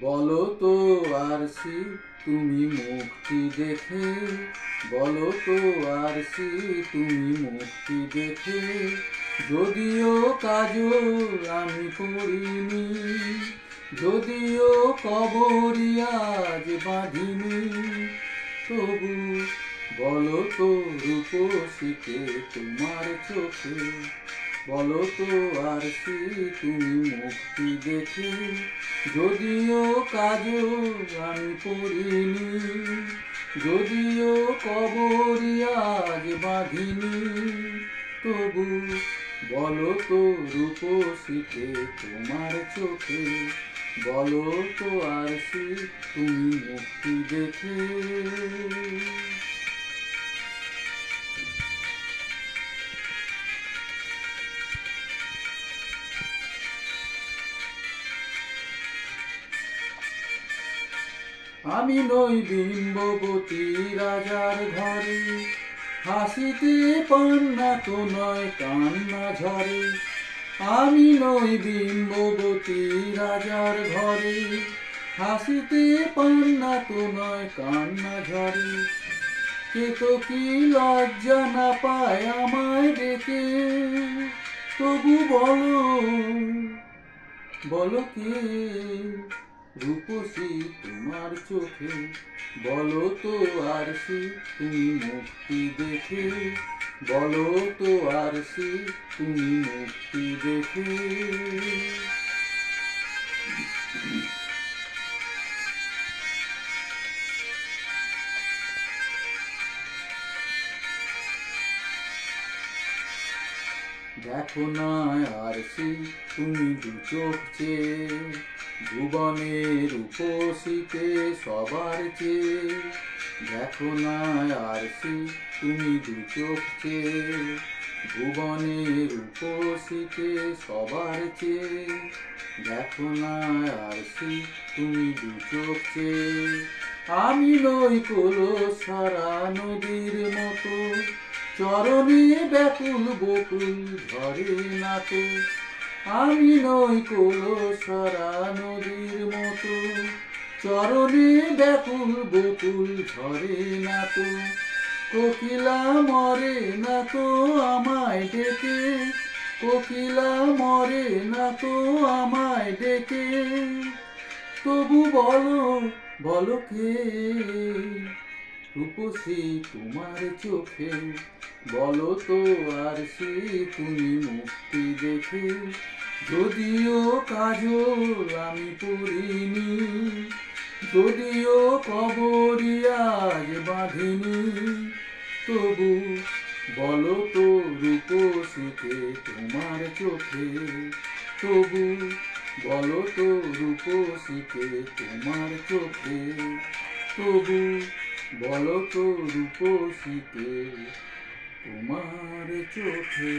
বলো তো আরশি তুমি মুক্তি দেখে, বলো তো আরশি তুমি মুক্তি দেখে, যদিও কাজল আমি পড়িনি, যদিও কবরি আজ বাঁধিনি, তবু বলো তো রূপসীকে তোমার চোখে, বলো তো আরশি তুমি মুক্তি দেখে, যদিও কাজল আমি পড়িনি, যদিও কবরি আজ বাঁধিনি, তবু বলো তো রূপসীকে তোমার চোখে, বলো তো আরশি তুমি মুক্তি দেখে। আমি নই বিম্ববতী রাজার ঘরে, হাসিতে পান্না তো নয় কান্না ঝরে। আমি নই বিম্ববতী রাজার ঘরে, হাসিতে পান্না তো নয় কান্না ঝরে। কে তো কি লজ্জা না পায় আমায় ডেকে, তবু বলো বলো কে রূপসী তোমার চোখে, বলো তো আরশি তুমি মুক্তি দেখে, বলো তো আরশি তুমি মুক্তি দেখে। দেখো না আরশি তুমি দু চোখ চেয়ে, ভুবনের রূপসীকে সবার চেয়ে। দেখো না আরশি তুমি দু চোখ চেয়ে, ভুবনের রূপসীকে সবার চেয়ে। দেখো না আরশি তুমি দু চোখ চেয়ে। আমি নই কলসরা নদীর মতো, চরণে ব্যাকুল বকুল ঝরে না তো। আমি নই কলসরা নদীর মতো, চরণে ব্যাকুল বকুল ঝরে না তো। কোকিলা মরে না তো আমায় ডেকে, কোকিলা মরে না তো আমায় ডেকে, তবু বলো বলো কে রূপসী তোমার চোখে, বলো তো আরশি তুমি মুক্তি দেখে, যদিও কাজল আমি পড়িনি, যদিও কবরি আজ বাঁধিনি, তবু বলো তো রূপসীকে তোমার চোখে, তবু বলো তো রূপসীকে তোমার চোখে, তবু বলো তো রূপসীকে তোমার চোখে।